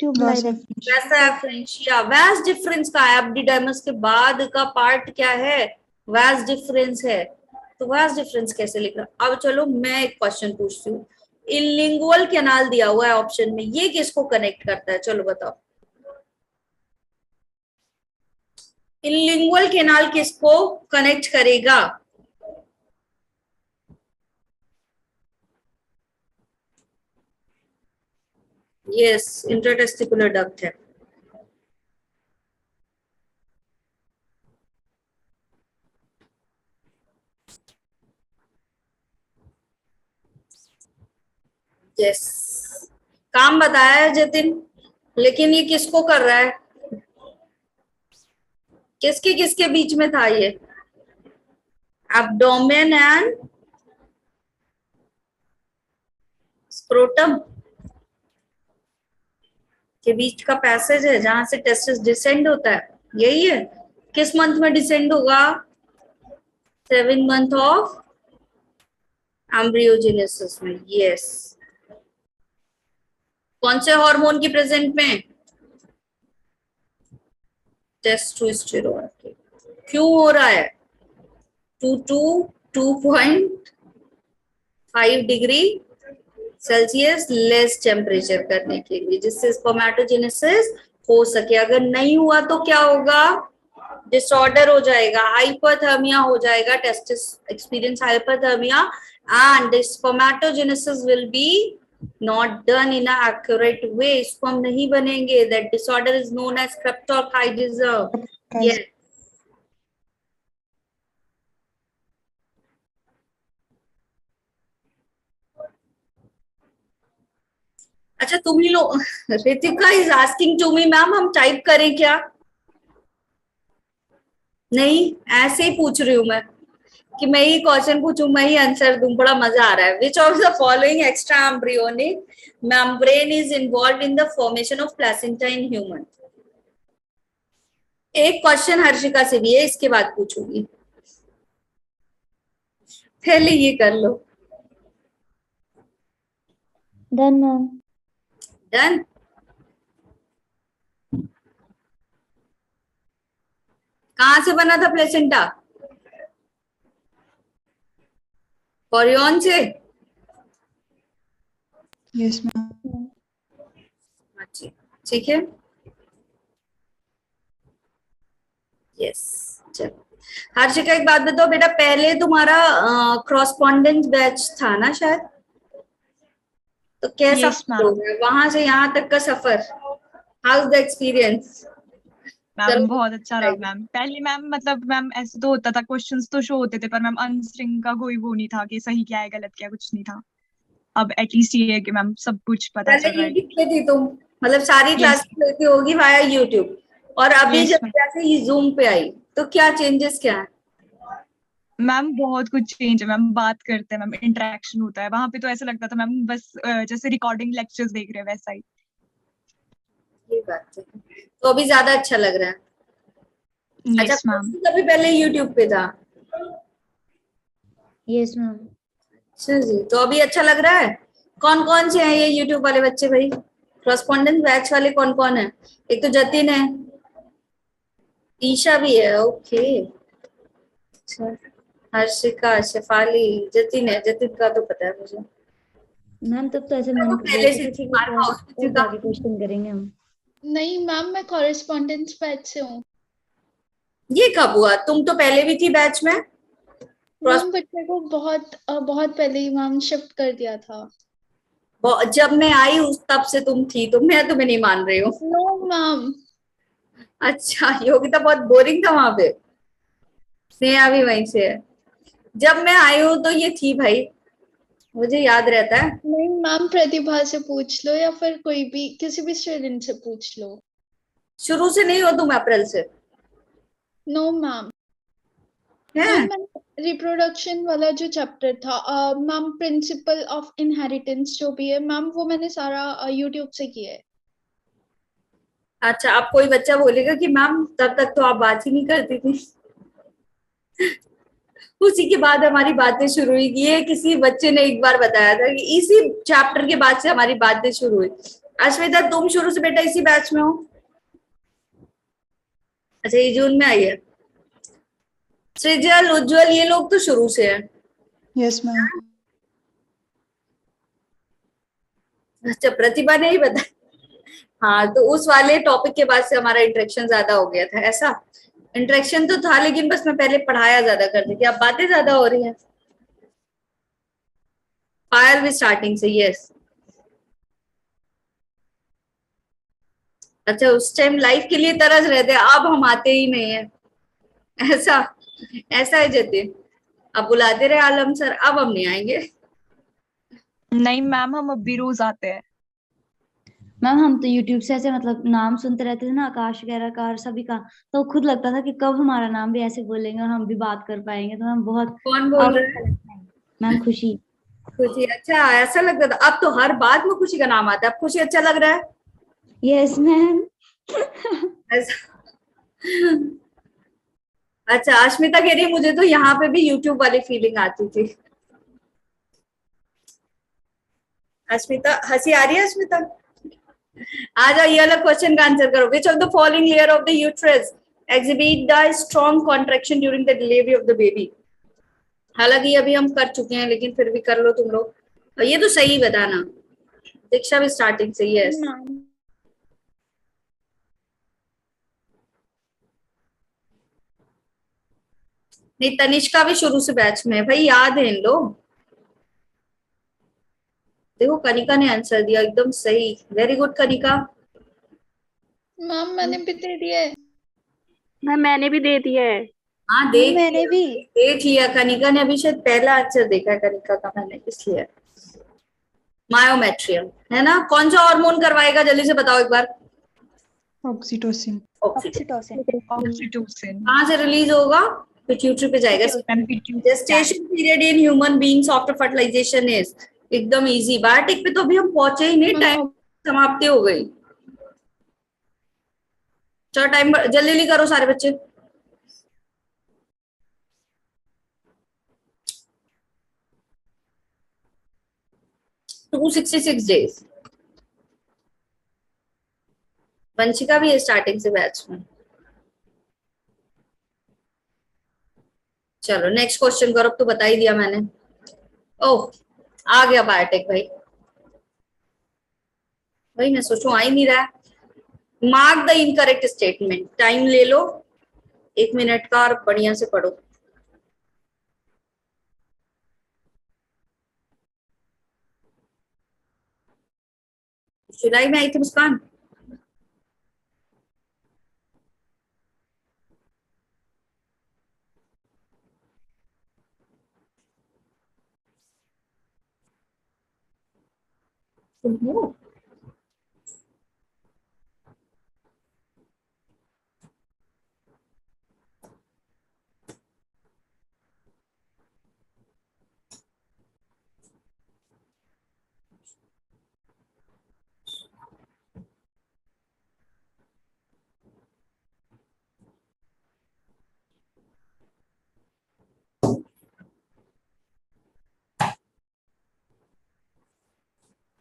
Vas efferentia. वैसा एफ्रेंशिया। वैस डिफरेंस का एपिडिडाइमस के बाद का पार्ट क्या है, वैस डिफरेंस है। तो वैस डिफरेंस कैसे लिखना? अब चलो मैं एक क्वेश्चन पूछती हूँ। इनलिंगुअल कैनाल दिया हुआ है ऑप्शन में, ये किसको कनेक्ट करता है, चलो बताओ। इनलिंगुअल कैनाल किसको कनेक्ट करेगा? यस, इंटरटेस्टिकुलर डक्ट है। यस, काम बताया है जतिन, लेकिन ये किसको कर रहा है, किसके किसके बीच में था ये, एब्डोमेन एंड स्क्रोटम के बीच का पैसेज है, जहां से टेस्टिस डिसेंड होता है, यही है। किस मंथ में डिसेंड होगा, 7th मंथ ऑफ एम्ब्रियोजेनेसिस में। यस, कौन से हार्मोन की प्रेजेंट में, टेस्टोस्टेरोन। क्यों हो रहा है, 2.5 डिग्री सेल्सियस लेस टेम्परेचर करने के लिए, जिससे स्पर्मेटोजेनेसिस हो सके। अगर नहीं हुआ तो क्या होगा, डिसऑर्डर हो जाएगा, हाइपरथर्मिया हो जाएगा, testis experience hyperthermia, and spermatogenesis will be not done in an accurate way, इसको हम नहीं बनेंगे। That disorder is known as cryptorchidism. Yes, अच्छा तुम ही लोग, Ritika is asking to me ma'am हम टाइप करें क्या? नहीं, ऐसे ही पूछ रही हूँ मैं कि मैं ही क्वेश्चन पूछूं, मैं ही आंसर दूं, बड़ा मजा आ रहा है। विच of the following extra embryonic membrane is involve in the formation of placenta in human? एक क्वेश्चन हर्षिका से भी है, इसके बाद पूछूंगी, पहले ये कर लो। Done, ma'am. डन। कहां से बना था प्लेसेंटा? कोरियन से? Yes, ma'am. अच्छा, ठीक है, यस। चलो हर्षिका एक बात बताओ बेटा, पहले तुम्हारा क्रॉसपॉन्डेंस बैच था ना शायद, तो कैसा Yes, फील हो ma'am. गया वहां से यहाँ तक का सफर? How is the experience? Ma'am बहुत अच्छा रहा मैम। पहले मैम मतलब मैम ऐसे तो होता था, क्वेश्चंस तो शो होते थे पर मैम आंसरिंग का कोई वो नहीं था कि सही क्या है गलत क्या है, कुछ नहीं था। अब एटलीस्ट ये है कि मैम सब कुछ पता पहले चल रहा है। यूट्यूब पे थी तुम, मतलब सारी यस। क्लासेस लेती होगी वाया यूट्यूब, और अभी यस जब मैम। जैसे ये जूम पे आई तो क्या चेंजेस क्या है? मैम बहुत कुछ चेंज है मैम, बात करते हैं मैम, इंटरेक्शन होता है। वहां पे तो ऐसा लगता था मैम बस जैसे रिकॉर्डिंग लेक्चर्स देख रहे हैं वैसा ही। ये बात है, तो अभी ज्यादा अच्छा लग रहा है। अच्छा, यस मैम। कभी पहले यूट्यूब पे था? Yes, ma'am. अच्छा जी, तो अभी अच्छा लग रहा है। कौन कौन से हैं ये यूट्यूब वाले बच्चे भाई? करस्पॉन्डेंस बैच वाले कौन कौन है? एक तो जतिन है, ईशा भी है, ओके। अच्छा, हर्षिका, शेफाली, जतिन है, जतिन का तो पता है मुझे। मैम तब तो ऐसे तो मन पहले बोलते से थे थी कि हमारे सर हाउस में और थी। जाके क्वेश्चन करेंगे हम। नहीं मैम, मैं कॉरेस्पॉन्डेंस बैच से हूँ। ये कब हुआ? तुम तो पहले भी थी बैच में। मैम बच्चे को बहुत पहले ही मैम शिफ्ट कर दिया था। जब मैं आई उस तब से तुम थी, तो मैं तुम्हें नहीं मान रही हूँ। No ma'am. अच्छा, योगिता बहुत बोरिंग था वहां पे। स्नेहा भी वहीं से है। जब मैं आई हूँ तो ये थी भाई, मुझे याद रहता है। नहीं मैम, प्रतिभा से पूछ लो या फिर कोई भी किसी भी स्टूडेंट से पूछ लो। शुरू से नहीं हो तुम? अप्रैल से नो मैम। है? मैम रिप्रोडक्शन वाला जो चैप्टर था मैम, प्रिंसिपल ऑफ इनहेरिटेंस जो भी है मैम, वो मैंने सारा यूट्यूब से किया है। अच्छा, अब कोई बच्चा बोलेगा कि मैम तब तक तो आप बात ही नहीं करती थी। उसी के बाद हमारी बातें शुरू हुई। ये किसी बच्चे ने एक बार बताया था कि इसी चैप्टर के बाद से हमारी बातें शुरू हुई। अश्वेता, तुम शुरू से बेटा इसी बैच में हो? अच्छा, ये जून में आई है। सृजल, उज्जवल, ये लोग तो शुरू से है। Yes ma'am. अच्छा, प्रतिभा ने ही बताया। हाँ, तो उस वाले टॉपिक के बाद से हमारा इंटरेक्शन ज्यादा हो गया था। ऐसा इंटरेक्शन तो था, लेकिन बस मैं पहले पढ़ाया ज्यादा करती थी, अब बातें ज्यादा हो रही हैं। पायल भी स्टार्टिंग से, यस। अच्छा, उस टाइम लाइफ के लिए तरस रहे थे, अब हम आते ही नहीं है। ऐसा ऐसा है जतिन, अब बुलाते रहे आलम सर, अब हम नहीं आएंगे। नहीं मैम, हम अब भी रोज आते हैं। मैम हम तो यूट्यूब से ऐसे मतलब नाम सुनते रहते थे ना, आकाश वगैरह का और सभी का, तो खुद लगता था कि कब हमारा नाम भी ऐसे बोलेंगे और हम भी बात कर पाएंगे, तो हम बहुत कौन बोल अब रहा अच्छा है? लगता है। मैम खुशी। खुशी, अच्छा ऐसा लगता था। अब तो हर बात में खुशी का नाम आता है, अब खुशी अच्छा लग रहा है। Yes ma'am. ऐसा। अच्छा, अश्मिता कह रही है मुझे तो यहाँ पे भी यूट्यूब वाली फीलिंग आती थी। अश्मिता, हंसी आ रही है अश्मिता? आ जाओ, ये वाला क्वेश्चन का आंसर करो। विच of the following layer of the uterus exhibit the strong contraction during the delivery of the baby? हालांकि अभी हम कर चुके हैं, लेकिन फिर भी कर लो तुम लोग। और ये तो सही बताना। दीक्षा भी स्टार्टिंग से, यस। मैम नहीं, तनिष्का भी शुरू से बैच में है भाई, याद है इन लोग। देखो, कनिका ने आंसर दिया एकदम सही, वेरी गुड कनिका। मैम, मैंने भी दे दिया है। मैम मैंने भी दे दिया है। हाँ, देख मैंने लिया, भी। देख लिया। कनिका ने अभी शायद पहला आंसर देखा है कनिका का, मैंने इसलिए। मायोमेट्रियम, है ना। कौन सा हार्मोन करवाएगा, जल्दी से बताओ एक बार। ऑक्सीटोसिन। ऑक्सीटोसिन। ऑक्सीटोसिन। कहाँ से रिलीज होगा, पिट्यूटरी पे जाएगा। Gestation period in human beings after fertilisation is, एकदम इजी। बायोटिक पे तो अभी हम पहुंचे ही नहीं, टाइम समाप्ति हो गई। चलो टाइम जल्दी जल्दी करो सारे बच्चे। To 66 days. वंशिका भी है स्टार्टिंग से बैच में। चलो नेक्स्ट क्वेश्चन करो, अब तो बता ही दिया मैंने। ओह आ गया बायोटेक भाई, भाई मैं सोचूं आ ही नहीं रहा है। Mark the incorrect statement, time ले लो 1 मिनट का और बढ़िया से पढ़ो। जुलाई में आई थी मुस्कान। तुम हो?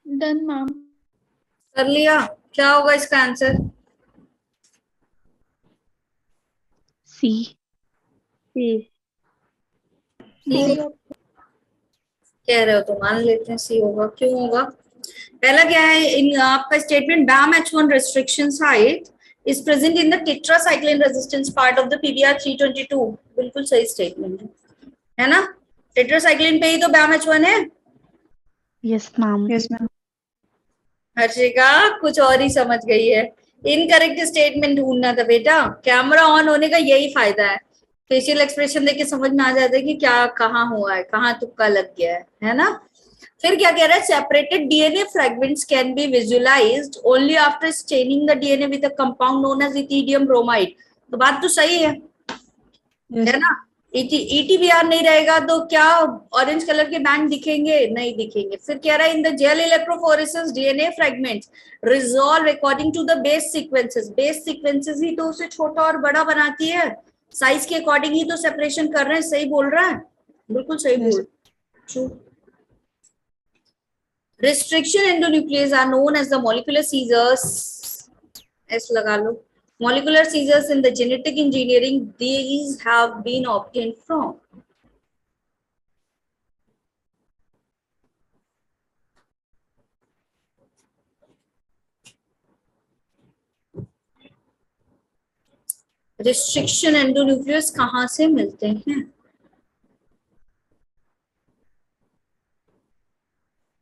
Done ma'am. कर लिया, क्या होगा इसका आंसर? सी। सी। कह रहे हो तो मान लेते हैं सी होगा। क्यों होगा? पहला क्या है इन आपका statement, BAM-H1 restriction site is present in the tetracycline resistance part of the PBR 322। बिल्कुल सही स्टेटमेंट है ना। टेट्रासाइक्लिन पे ही तो BAM-H1 है। Yes ma'am. Yes ma'am. Harshika कुछ और ही समझ गई है। इनकरेक्ट स्टेटमेंट ढूंढना था बेटा। कैमरा ऑन होने का यही फायदा है, फेशियल एक्सप्रेशन देख के समझ में आ जाता है कि क्या कहाँ हुआ है, कहाँ तुक्का लग गया है ना। फिर क्या कह रहा है, separated DNA fragments can be visualised only after staining the DNA with a compound known as ethidium bromide. तो बात तो सही है ना। ETBR नहीं रहेगा तो क्या ऑरेंज कलर के बैंड दिखेंगे? नहीं दिखेंगे। फिर कह रहा है in the gel electrophoresis DNA fragments resolve according to the base sequences. Base sequences ही तो उसे छोटा और बड़ा बनाती है, साइज के अकॉर्डिंग ही तो सेपरेशन कर रहे हैं। सही बोल रहा है, बिल्कुल सही बोल। Restriction endonuclease are known as the molecular seizures, S लगा लो, molecular seizures in the genetic engineering these have been obtained from। Restriction endonuclease कहाँ से मिलते हैं?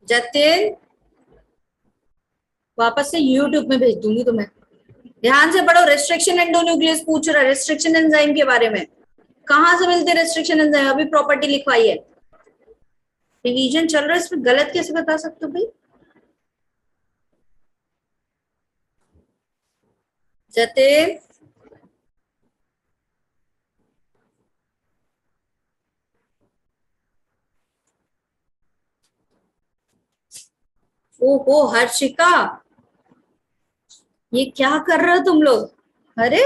जतिन वापस से YouTube में भेज दूंगी तुम्हें, ध्यान से पढ़ो। रेस्ट्रिक्शन एंडोन्यूक्लियस पूछ रहा है, रेस्ट्रिक्शन एंजाइम के बारे में। कहाँ से मिलते रेस्ट्रिक्शन एंजाइम? अभी प्रॉपर्टी लिखवाई है, रिवीजन चल रहा है, इसमें गलत कैसे बता सकते हो भाई? जतिन ओहो हर्षिका, ये क्या कर रहे हो तुम लोग? अरे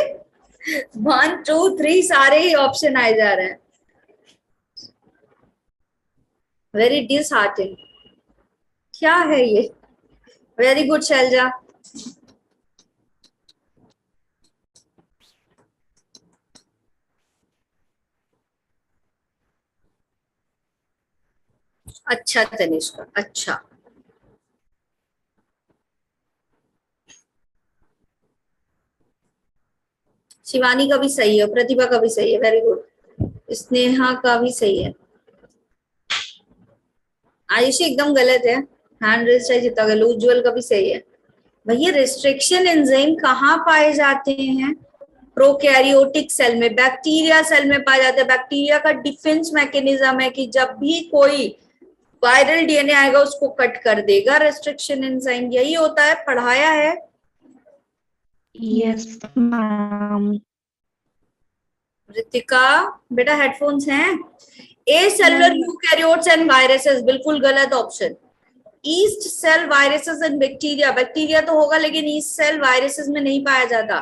1 2 3 सारे ही ऑप्शन आए जा रहे हैं। वेरी डिसहार्टेनिंग, क्या है ये? Very good Shailaja. अच्छा तनिष्का, अच्छा शिवानी का भी सही है, प्रतिभा का भी सही है, वेरी गुड। स्नेहा का भी सही है। आयुषी एकदम गलत है, हैंड रेस चाहे जितना गलत। उज्जवल का भी सही है। भैया रिस्ट्रिक्शन एंजाइम कहाँ पाए जाते हैं? प्रोकैरियोटिक सेल में, बैक्टीरिया सेल में पाए जाते हैं। बैक्टीरिया का डिफेंस मैकेनिज्म है कि जब भी कोई वायरल डीएनए आएगा उसको कट कर देगा रेस्ट्रिक्शन एंजाइम, यही होता है, पढ़ाया है। Yes, ma'am. रितिका बेटा हेडफोन्स हैं? Acellular eukaryotes and viruses, बिल्कुल गलत option. Yeast cell viruses and bacteria, bacteria तो होगा लेकिन ईस्ट सेल वायरसेस में नहीं पाया जाता।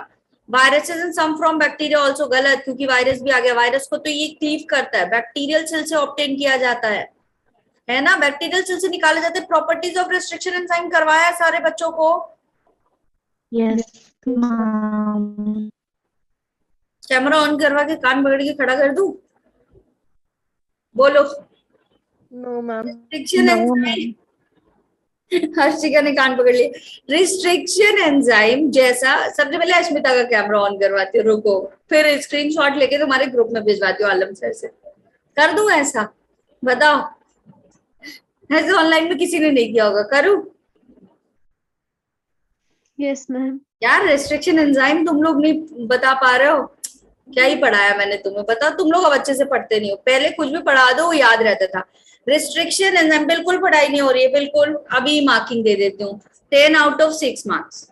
Viruses and some from bacteria also गलत, क्योंकि वायरस भी आ गया। वायरस को तो ये क्लीव करता है, बैक्टीरियल सेल से ऑब्टेन किया जाता है ना, बैक्टीरियल सेल से निकाले जाते हैं। प्रॉपर्टीज ऑफ रेस्ट्रिक्शन एंजाइम करवाया है सारे बच्चों को। Yes, ma'am. कैमरा ऑन करवा के कान पकड़ के खड़ा कर दूं? बोलो। No ma'am. Restriction No, enzyme, Harshika ने कान पकड़ लिया। रिस्ट्रिक्शन एंजाइम जैसा, सबसे पहले अश्मिता का कैमरा ऑन करवाती हूँ, रुको, फिर स्क्रीनशॉट लेके तुम्हारे ग्रुप में भिजवाती हूँ आलम सर से। कर दूं ऐसा? बताओ, ऐसे ऑनलाइन में किसी ने नहीं किया होगा, करूं? Yes ma'am. यार रेस्ट्रिक्शन एंजाइम तुम लोग नहीं बता पा रहे हो, क्या ही पढ़ाया मैंने तुम्हें, बताओ। तुम लोग अब अच्छे से पढ़ते नहीं हो, पहले कुछ भी पढ़ा दो वो याद रहता था। रिस्ट्रिक्शन एंजाइम बिल्कुल पढ़ाई नहीं हो रही है, बिल्कुल। अभी मार्किंग दे देती हूँ, 10 आउट ऑफ 6 मार्क्स।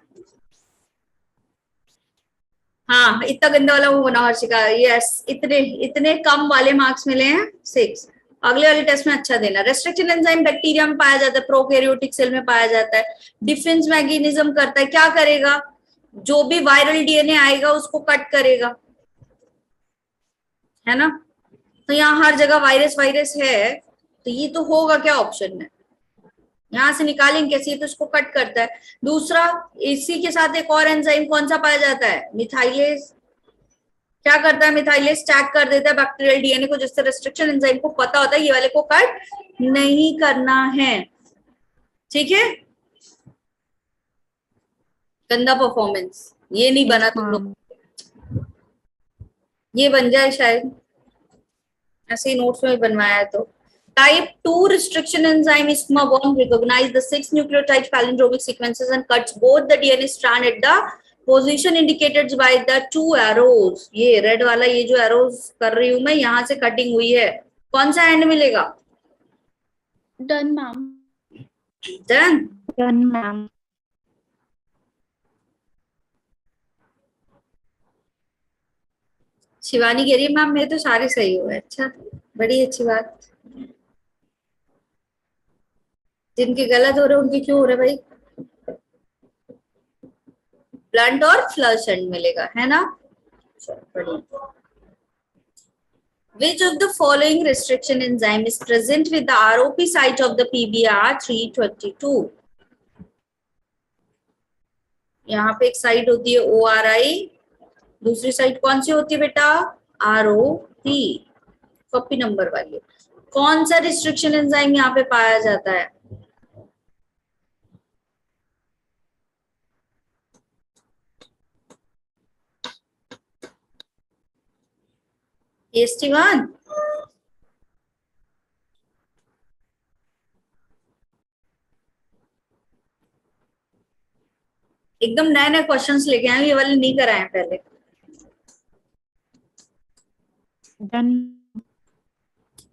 हाँ, इतना गंदा वाला वो बना हर्षिका, यस, इतने इतने कम वाले मार्क्स मिले हैं, 6। अगले वाले टेस्ट में अच्छा देना। रेस्ट्रिक्शन एंजाइम बैक्टीरिया में पाया जाता है, प्रोकैरियोटिक सेल में पाया जाता है, डिफेंस मैकेनिज्म करता है। क्या करेगा? जो भी वायरल डीएनए आएगा उसको कट करेगा, है ना। तो यहाँ हर जगह वायरस वायरस है, तो ये तो होगा क्या ऑप्शन में, यहां से निकालेंगे कैसे, ये तो इसको कट करता है। दूसरा, इसी के साथ एक और एंजाइम कौन सा पाया जाता है? मिथाइलेज। क्या करता है मिथाइलेज? स्टैक कर देता है बैक्टीरियल डीएनए को, जिससे रेस्ट्रिक्शन एंजाइम को पता होता है ये वाले को कट नहीं करना है। ठीक है, गंदा परफॉर्मेंस ये नहीं बना तुम लोग, ये बन जाए शायद, ऐसे ही नोट्स में बनवाया है तो। Type 2 restriction enzyme ISMA1 recognize the 6 nucleotide palindromic sequences and cuts both the DNA strand at the position indicated by the 2 arrows। ये रेड वाला, ये जो arrows कर रही हूं मैं, यहां से कटिंग हुई है, कौन सा एंड मिलेगा? Done ma'am. Done. done, ma'am. Shivani कह रही है मैम मेरे तो सारे सही हुए। अच्छा, बड़ी अच्छी बात। जिनके गलत हो रहे उनके क्यों हो रहे भाई? ब्लंट और फ्लश एंड मिलेगा, है ना। बढ़िया। Which of the following restriction enzyme is present with the ROP site of the PBR322? यहाँ पे एक साइट होती है ORI, दूसरी साइट कौन सी होती है बेटा? ROP, कॉपी नंबर वाली। कौन सा रिस्ट्रिक्शन एंजाइम यहाँ पे पाया जाता है? AST1। एकदम नए नए क्वेश्चंस लेके आए, ये वाले नहीं कराए हैं पहले। Done.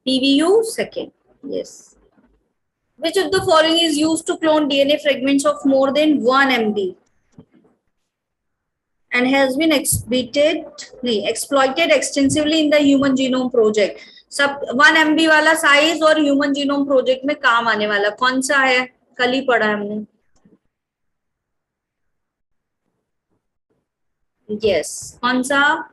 PVU second, yes. Which of the following is used to clone DNA fragments of more than 1 MB and has been exploited extensively in the Human Genome Project? सब 1 MB वाला साइज और ह्यूमन जीनोम प्रोजेक्ट में काम आने वाला कौन सा है? कल ही पढ़ा है हमने। यस, कौन सा?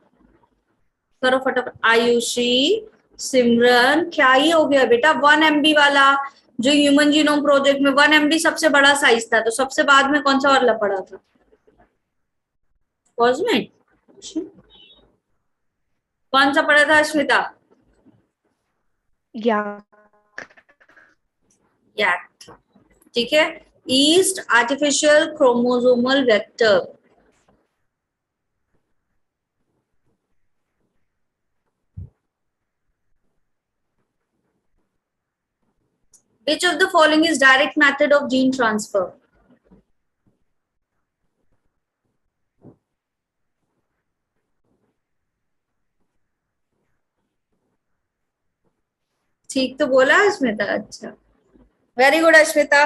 करो फटाफट। आयुषी, सिमरन, क्या ही हो गया बेटा? 1 MB वाला जो ह्यूमन जीनोम प्रोजेक्ट में 1 MB सबसे बड़ा साइज था, तो सबसे बाद में कौन सा वाला पड़ा था? कॉस्मेट। कौन सा पड़ा था अश्मिता? Yeah. याक। ठीक है। Yeast artificial chromosomal vector, which of the following is direct method of gene transfer? ठीक तो बोला इसमें था। अच्छा, वेरी गुड अश्मिता,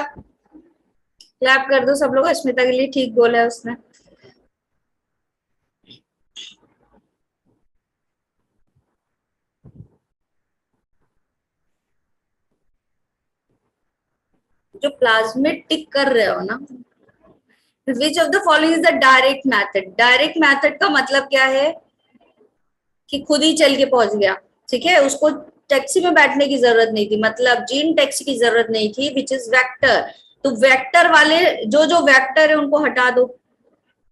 क्लैप कर दो सब लोग अश्मिता के लिए, ठीक बोला है उसने। जो प्लाज्मिड टिक कर रहे हो ना, विच of the following is the direct method. Direct method का मतलब क्या है कि खुद ही चल के पहुंच गया, ठीक है, उसको टैक्सी में बैठने की जरूरत नहीं थी, मतलब जीन टैक्सी की जरूरत नहीं थी, विच इज वेक्टर। तो वेक्टर वाले जो जो वेक्टर है उनको हटा दो,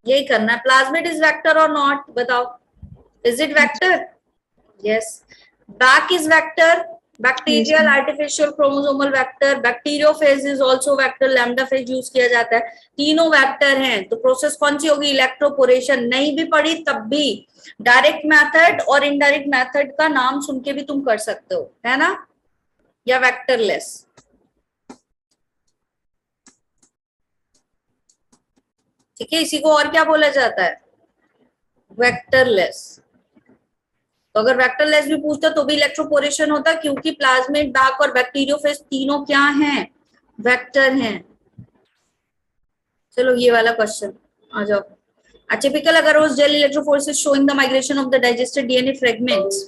यही करना है। प्लाज्मिड इज वेक्टर और नॉट, बताओ, is it vector? Yes. Back is vector, bacterial artificial chromosomal vector, bacteriophage is also vector, lambda phase use किया जाता है, तीनों वेक्टर हैं। तो प्रोसेस कौन सी होगी? इलेक्ट्रोपोरेशन। नहीं भी पढ़ी तब भी डायरेक्ट मेथड और इनडायरेक्ट मेथड का नाम सुन के भी तुम कर सकते हो, है ना, या वेक्टरलेस। ठीक है, इसी को और क्या बोला जाता है? वेक्टरलेस। तो अगर वेक्टरलेस भी पूछता तो भी इलेक्ट्रोपोरेशन होता, क्योंकि प्लाज्मिड, बैक और बैक्टीरियोफेज तीनों क्या हैं? वेक्टर हैं। चलो ये वाला क्वेश्चन आ जाओ। A typical agarose gel electrophoresis showing the migration of the digested DNA fragments.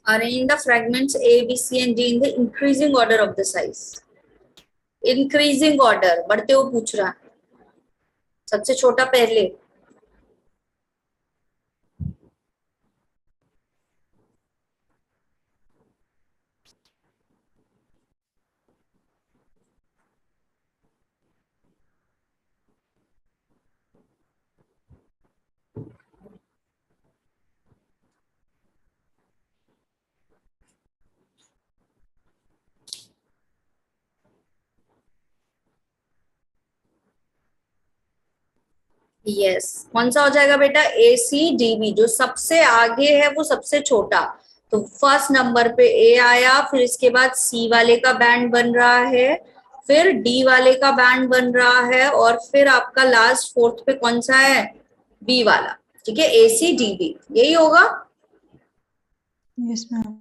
Arrange the fragments A, B, C and D in the increasing order of the size. Increasing order, बढ़ते हुए पूछ रहा है, सबसे छोटा पहले। यस, कौन सा हो जाएगा बेटा? ACDB, जो सबसे आगे है वो सबसे छोटा। तो फर्स्ट नंबर पे ए आया, फिर इसके बाद सी वाले का बैंड बन रहा है, फिर डी वाले का बैंड बन रहा है, और फिर आपका लास्ट फोर्थ पे कौन सा है? बी वाला। ठीक है, ACDB यही होगा। Yes ma'am.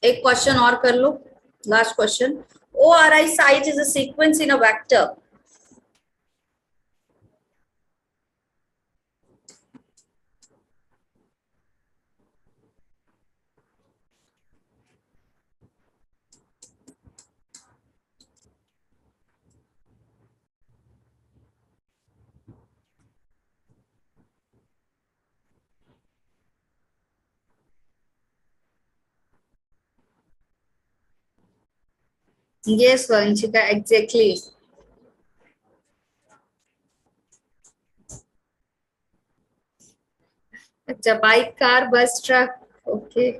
एक क्वेश्चन और कर लो, last question. ORI site is a sequence in a vector. Yes, Vanshika, exactly. अच्छा, बाइक, कार, बस, ट्रक, ओके।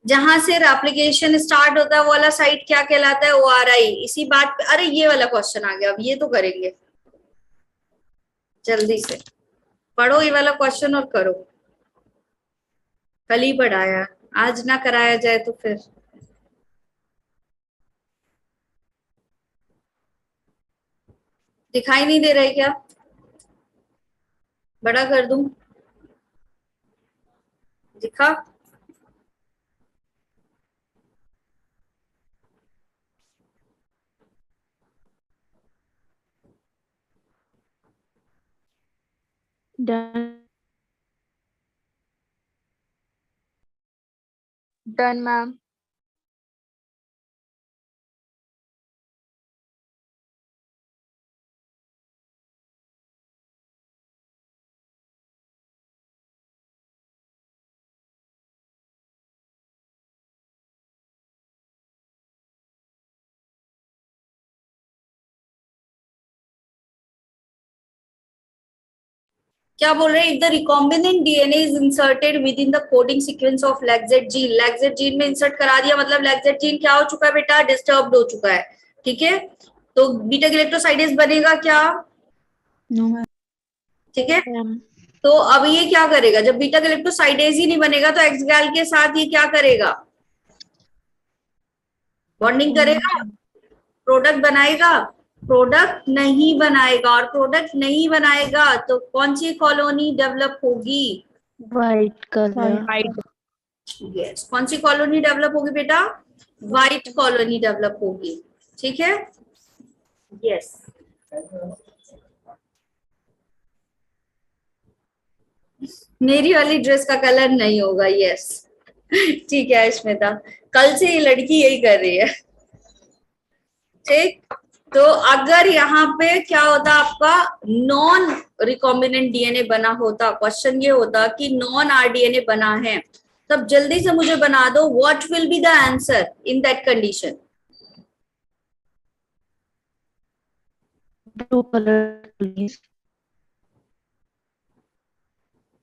जहां से एप्लीकेशन स्टार्ट होता है वो वाला साइट क्या कहलाता है? ORI। इसी बात पे, अरे ये वाला क्वेश्चन आ गया, अब ये तो करेंगे, जल्दी से पढ़ो ये वाला क्वेश्चन और करो। कल ही पढ़ाया, आज ना कराया जाए तो फिर। दिखाई नहीं दे रहा है क्या? बड़ा कर दूं? दिखा? Done. Done, ma'am. क्या बोल रहे हैं? If the recombinant DNA is inserted within the coding sequence of lacZ gene, lacZ gene में इंसर्ट करा दिया, मतलब लैक्जेट जीन क्या हो चुका है बेटा? डिस्टर्ब्ड हो चुका है। ठीक है, तो बीटा गैलेक्टोसाइडेज बनेगा क्या? No ma'am. ठीक है, Ma'am. तो अब ये क्या करेगा? जब बीटा गैलेक्टोसाइडेज ही नहीं बनेगा तो एक्सगैल के साथ ये क्या करेगा? बॉन्डिंग करेगा, प्रोडक्ट बनाएगा, प्रोडक्ट नहीं बनाएगा, और प्रोडक्ट नहीं बनाएगा तो कौन सी कॉलोनी डेवलप होगी? White color. White. यस, कौन सी कॉलोनी डेवलप होगी बेटा? व्हाइट कॉलोनी डेवलप होगी, ठीक है? यस। मेरी वाली ड्रेस का कलर नहीं होगा, यस। ठीक है स्मिता, कल से ये लड़की यही कर रही है। ठीक, तो अगर यहाँ पे क्या होता आपका नॉन रिकॉम्बिनेंट डीएनए बना होता, क्वेश्चन ये होता कि नॉन आरडीएनए बना है, तब जल्दी से मुझे बना दो what will be the answer in that condition. Blue color, please.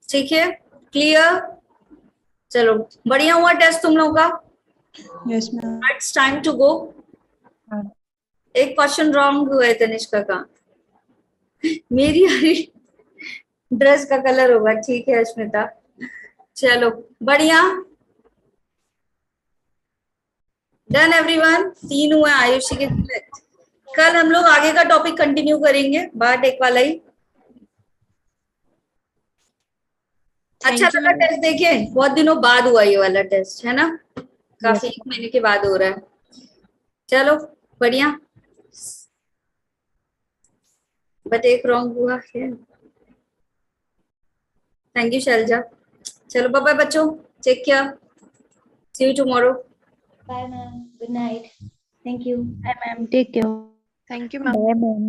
ठीक है, क्लियर? चलो बढ़िया हुआ टेस्ट तुम लोगों का। Yes ma'am. It's time to go. एक क्वेश्चन रॉन्ग हुआ है तनिष्का का, मेरी ड्रेस का कलर होगा, ठीक है स्मिता। चलो बढ़िया, डन एवरीवन। 3 हुए आयुषी के सिलेक्ट। कल हम लोग आगे का टॉपिक कंटिन्यू करेंगे, बायोटेक वाला ही। अच्छा लगा टेस्ट देखे, बहुत दिनों बाद हुआ ये वाला टेस्ट, है ना? काफी 1 महीने के बाद हो रहा है। चलो बढ़िया, बट एक रॉन्ग हुआ है। Thank you Shailaja. चलो बाय बाय बच्चों, take care, see you tomorrow. Bye, ma'am. Good night. Thank you. Bye, ma'am. Take care. Thank you, ma'am. Bye, ma'am.